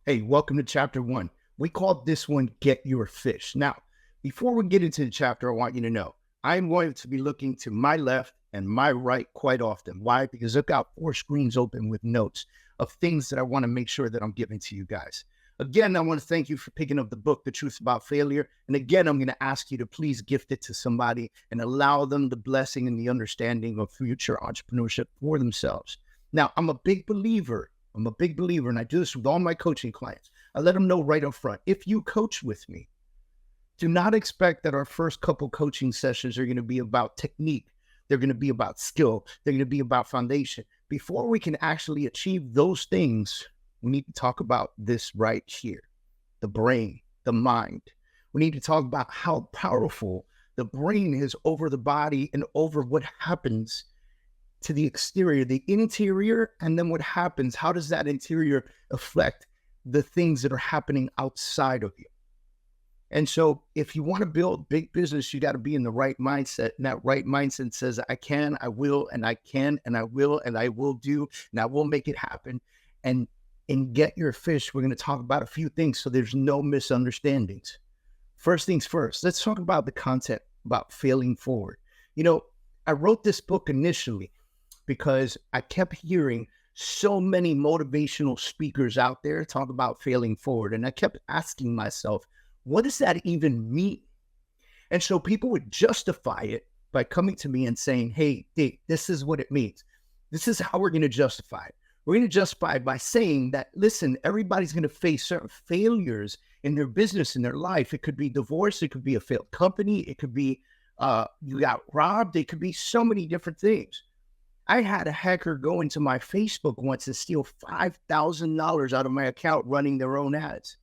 Hey, welcome to chapter one. We called this one Get Your Fish. Now, before we get into the chapter, I want you to know I'm going to be looking to my left and my right quite often. Why? Because I've got 4 screens open with notes of things that I want to make sure that I'm giving to you guys. Again, I want to thank you for picking up the book, The Truth About Failure. And again, I'm going to ask you to please gift it to somebody and allow them the blessing and the understanding of future entrepreneurship for themselves. Now, I'm a big believer, and I do this with all my coaching clients. I let them know right up front, if you coach with me, do not expect that our first couple coaching sessions are going to be about technique. They're going to be about skill. They're going to be about foundation. Before we can actually achieve those things, we need to talk about this right here, the brain, the mind. We need to talk about how powerful the brain is over the body and over what happens to the exterior, the interior, and then what happens, how does that interior affect the things that are happening outside of you? And so if you want to build big business, you got to be in the right mindset. And that right mindset says, I can, I will, and I can, and I will, and I will do, and I will make it happen. And in Get Your Fish, we're going to talk about a few things so there's no misunderstandings. First things first, let's talk about the content about failing forward. You know, I wrote this book initially because I kept hearing so many motivational speakers out there talk about failing forward. And I kept asking myself, what does that even mean? And so people would justify it by coming to me and saying, hey, Dave, this is what it means. This is how we're going to justify it. We're going to justify it by saying that, listen, everybody's going to face certain failures in their business, in their life. It could be divorce. It could be a failed company. It could be you got robbed. It could be so many different things. I had a hacker go into my Facebook once and steal $5,000 out of my account running their own ads.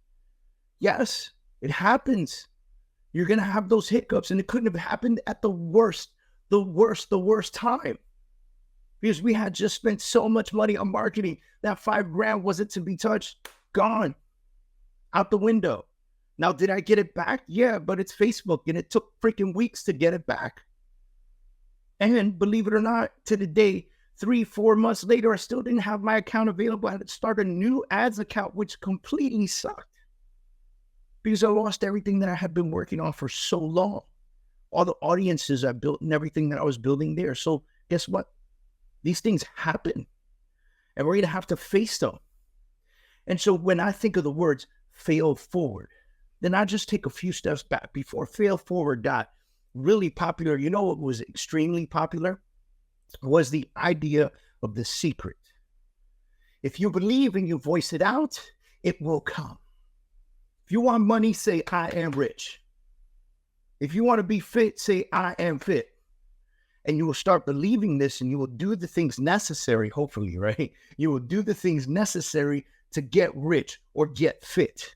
Yes, it happens. You're going to have those hiccups, and it couldn't have happened at the worst time. Because we had just spent so much money on marketing. That $5,000 wasn't to be touched. Gone. Out the window. Now, did I get it back? Yeah, but it's Facebook, and it took freaking weeks to get it back. And believe it or not, to the day, 3-4 months later, I still didn't have my account available. I had to start a new ads account, which completely sucked. Because I lost everything that I had been working on for so long. All the audiences I built and everything that I was building there. So guess what? These things happen. And we're going to have to face them. And so when I think of the words fail forward, then I just take a few steps back. Before fail forward got really popular, you know what was extremely popular? Was the idea of the secret. If you believe and you voice it out, it will come. If you want money, say, I am rich. If you want to be fit, say, I am fit. And you will start believing this, and you will do the things necessary, hopefully, right? You will do the things necessary to get rich or get fit.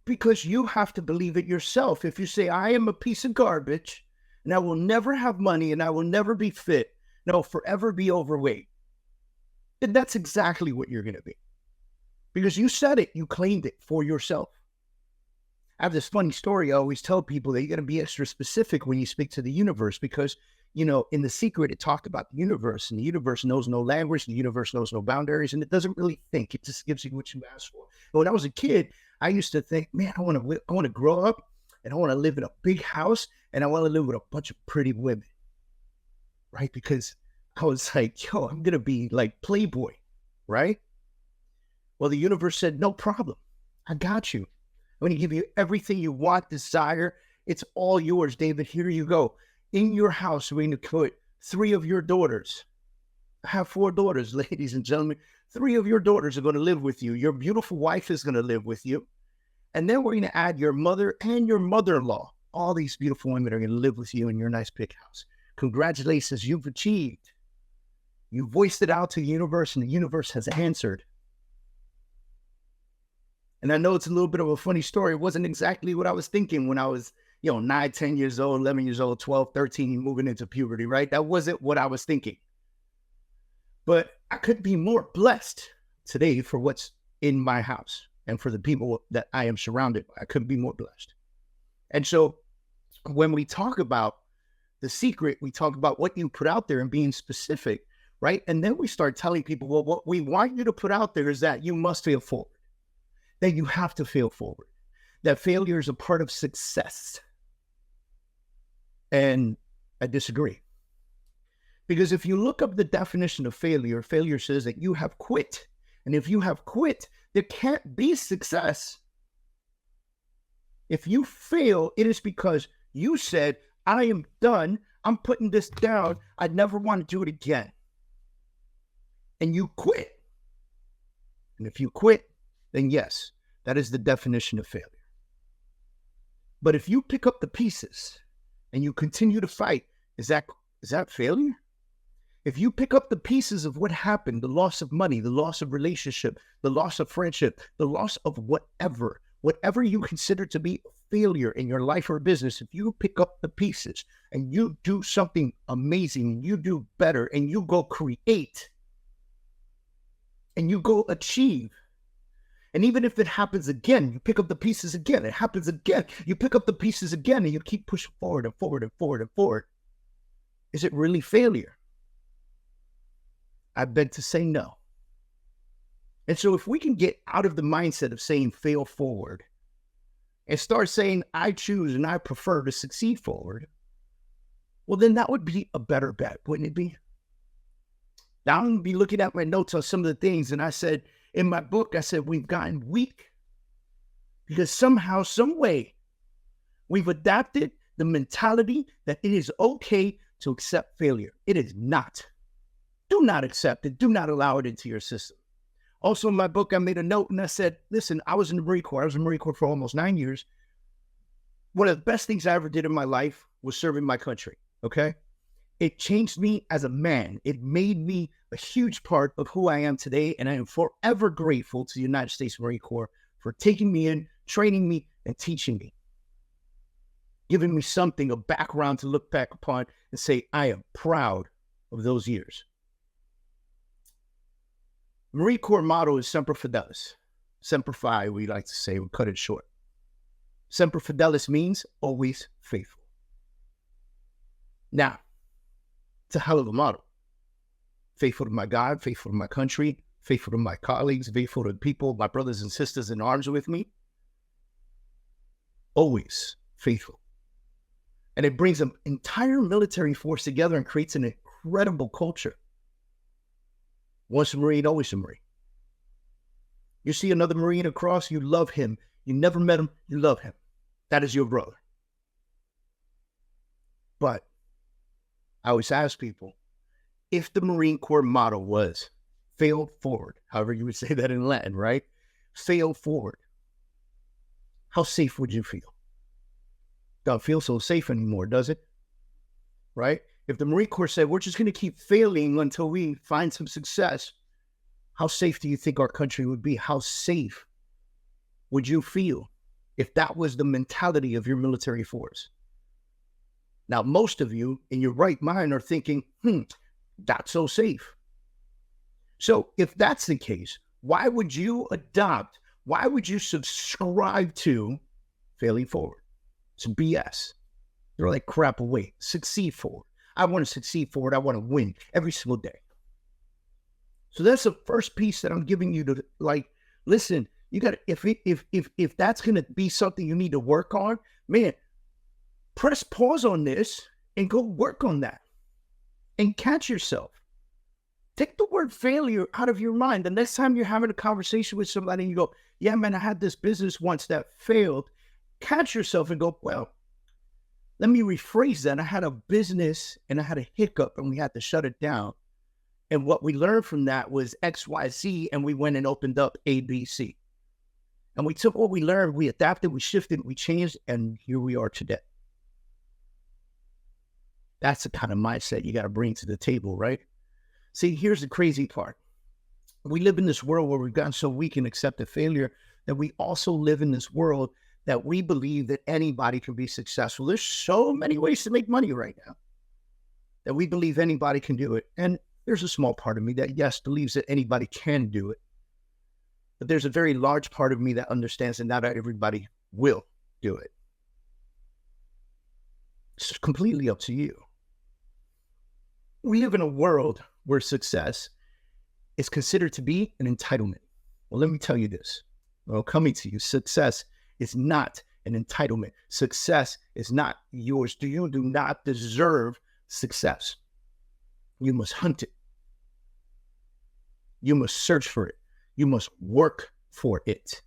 Because you have to believe it yourself. If you say, I am a piece of garbage, and I will never have money, and I will never be fit, and I will forever be overweight, then that's exactly what you're going to be. Because you said it, you claimed it for yourself. I have this funny story I always tell people that you got to be extra specific when you speak to the universe because, you know, in The Secret, it talked about the universe, and the universe knows no language, the universe knows no boundaries, and it doesn't really think. It just gives you what you ask for. But when I was a kid, I used to think, man, I want to grow up, and I want to live in a big house, and I want to live with a bunch of pretty women, right? Because I was like, yo, I'm going to be like Playboy, right? Well, the universe said, no problem. I got you. I'm going to give you everything you want, desire. It's all yours, David. Here you go. In your house, we're going to put 3 of your daughters. I have 4 daughters, ladies and gentlemen. 3 of your daughters are going to live with you. Your beautiful wife is going to live with you. And then we're going to add your mother and your mother-in-law. All these beautiful women are going to live with you in your nice big house. Congratulations, you've achieved. You voiced it out to the universe, and the universe has answered. And I know it's a little bit of a funny story. It wasn't exactly what I was thinking when I was, 9, 10 years old, 11 years old, 12, 13, moving into puberty, right? That wasn't what I was thinking. But I could be more blessed today for what's in my house and for the people that I am surrounded by. I couldn't be more blessed. And so when we talk about The Secret, we talk about what you put out there and being specific. right? And then we start telling people, well, what we want you to put out there is that you must fail forward, that you have to fail forward, that failure is a part of success. And I disagree. Because if you look up the definition of failure, failure says that you have quit. And if you have quit, there can't be success. If you fail, it is because you said, I am done. I'm putting this down. I never want to do it again. And you quit. And if you quit, then yes, that is the definition of failure. But if you pick up the pieces and you continue to fight, is that failure? If you pick up the pieces of what happened, the loss of money, the loss of relationship, the loss of friendship, the loss of whatever you consider to be a failure in your life or business, if you pick up the pieces and you do something amazing, you do better, and you go create, and you go achieve, and even if it happens again, you pick up the pieces again, it happens again, you pick up the pieces again, and you keep pushing forward and forward and forward and forward. Is it really failure? I beg to say no. And so if we can get out of the mindset of saying fail forward and start saying I choose and I prefer to succeed forward, well, then that would be a better bet, wouldn't it be? Now I'm going to be looking at my notes on some of the things, and I said in my book, I said we've gotten weak because somehow, some way, we've adapted the mentality that it is okay to accept failure. It is not. Do not accept it. Do not allow it into your system. Also, in my book, I made a note and I said, listen, I was in the Marine Corps. I was in the Marine Corps for almost 9 years. One of the best things I ever did in my life was serving my country, okay? It changed me as a man. It made me a huge part of who I am today, and I am forever grateful to the United States Marine Corps for taking me in, training me, and teaching me, giving me something, a background to look back upon and say, I am proud of those years. Marine Corps motto is Semper Fidelis. Semper Fi, we like to say, we cut it short. Semper Fidelis means always faithful. Now, it's a hell of a motto. Faithful to my God, faithful to my country, faithful to my colleagues, faithful to people, my brothers and sisters in arms with me. Always faithful. And it brings an entire military force together and creates an incredible culture. Once a Marine, always a Marine. You see another Marine across, you love him. You never met him, you love him. That is your brother. But I always ask people, if the Marine Corps motto was fail forward, however you would say that in Latin, right? Fail forward. How safe would you feel? Don't feel so safe anymore, does it? Right? If the Marine Corps said, we're just going to keep failing until we find some success, how safe do you think our country would be? How safe would you feel if that was the mentality of your military force? Now, most of you in your right mind are thinking, that's so safe. So if that's the case, why would you subscribe to failing forward? It's BS. Throw that crap away. Succeed forward. I want to succeed forward. I want to win every single day. So that's the first piece that I'm giving you to, like, listen, you got to, if that's going to be something you need to work on, man, press pause on this and go work on that and catch yourself. Take the word failure out of your mind. The next time you're having a conversation with somebody and you go, yeah, man, I had this business once that failed, catch yourself and go, well, let me rephrase that. I had a business and I had a hiccup and we had to shut it down. And what we learned from that was X, Y, Z, and we went and opened up A, B, C. And we took what we learned, we adapted, we shifted, we changed, and here we are today. That's the kind of mindset you got to bring to the table, right? See, here's the crazy part. We live in this world where we've gotten so weak and accepted failure that we also live in this world that we believe that anybody can be successful. There's so many ways to make money right now that we believe anybody can do it. And there's a small part of me that, yes, believes that anybody can do it. But there's a very large part of me that understands that not everybody will do it. It's completely up to you. We live in a world where success is considered to be an entitlement. Well, let me tell you this. Well, coming to you, success is not an entitlement. Success is not yours. You do not deserve success. You must hunt it. You must search for it. You must work for it.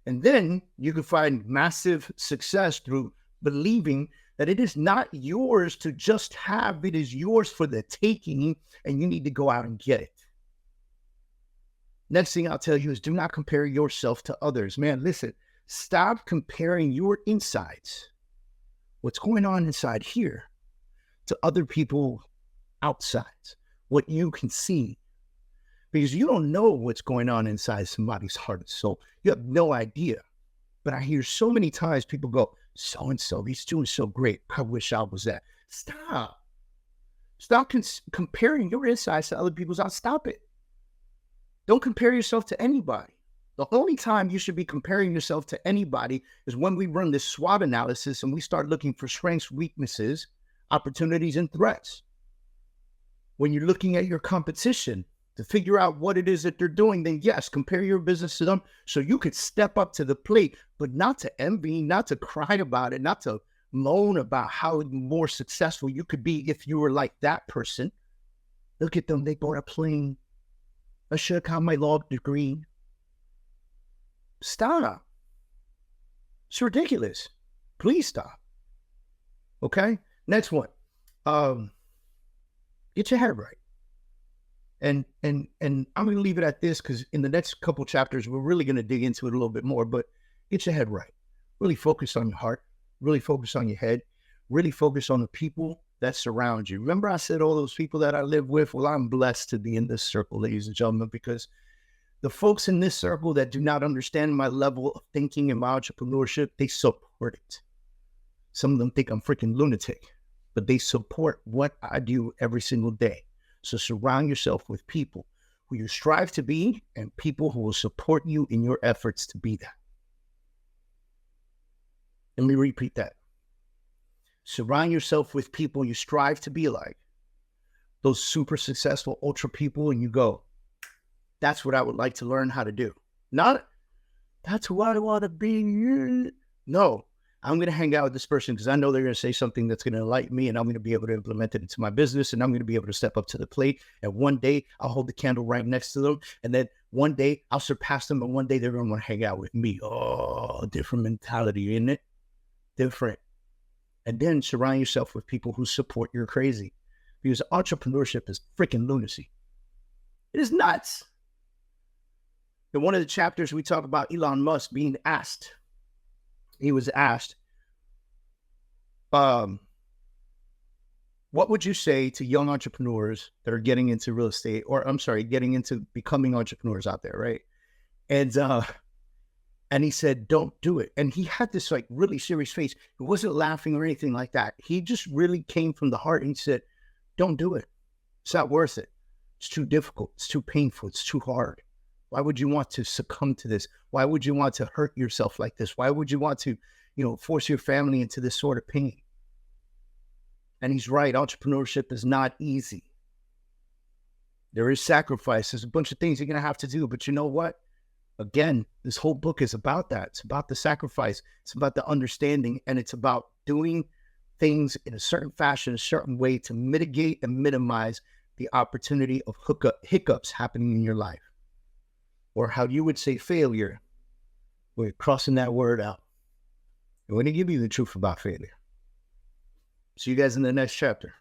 And then you can find massive success through believing that it is not yours to just have. It is yours for the taking, and you need to go out and get it. Next thing I'll tell you is do not compare yourself to others. Man, listen, stop comparing your insides, what's going on inside here, to other people outside, what you can see. Because you don't know what's going on inside somebody's heart and soul. You have no idea. But I hear so many times people go, so-and-so, he's doing so great. I wish I was that. Stop. Stop comparing your insides to other people's outside. Stop it. Don't compare yourself to anybody. The only time you should be comparing yourself to anybody is when we run this SWOT analysis and we start looking for strengths, weaknesses, opportunities, and threats. When you're looking at your competition to figure out what it is that they're doing, then yes, compare your business to them so you could step up to the plate, but not to envy, not to cry about it, not to moan about how more successful you could be if you were like that person. Look at them, they bought a plane. I should have got my law degree. Stop. It's ridiculous. Please stop. Okay? Next one. Get your head right. And I'm going to leave it at this because in the next couple chapters, we're really going to dig into it a little bit more, but get your head right. Really focus on your heart. Really focus on your head. Really focus on the people that surround you. Remember I said all those people that I live with? Well, I'm blessed to be in this circle, ladies and gentlemen, because the folks in this circle that do not understand my level of thinking and my entrepreneurship, they support it. Some of them think I'm freaking lunatic, but they support what I do every single day. So surround yourself with people who you strive to be and people who will support you in your efforts to be that. Let me repeat that. Surround yourself with people you strive to be like. Those super successful ultra people, and you go, that's what I would like to learn how to do. Not, that's who I want to be. No, I'm going to hang out with this person because I know they're going to say something that's going to enlighten me, and I'm going to be able to implement it into my business, and I'm going to be able to step up to the plate. And one day I'll hold the candle right next to them. And then one day I'll surpass them. And one day they're going to want to hang out with me. Oh, different mentality, isn't it? Different. And then surround yourself with people who support your crazy, because entrepreneurship is freaking lunacy. It is nuts. In one of the chapters, we talk about Elon Musk being asked. He was asked, what would you say to young entrepreneurs that are getting into real estate, or I'm sorry, getting into becoming entrepreneurs out there, right? And he said, don't do it. And he had this like really serious face. He wasn't laughing or anything like that. He just really came from the heart and he said, don't do it. It's not worth it. It's too difficult. It's too painful. It's too hard. Why would you want to succumb to this? Why would you want to hurt yourself like this? Why would you want to, force your family into this sort of pain? And he's right. Entrepreneurship is not easy. There is sacrifice. There's a bunch of things you're going to have to do. But you know what? Again, this whole book is about that. It's about the sacrifice. It's about the understanding. And it's about doing things in a certain fashion, a certain way to mitigate and minimize the opportunity of hiccups happening in your life. Or how you would say failure. We're crossing that word out. I'm going to give you the truth about failure. See you guys in the next chapter.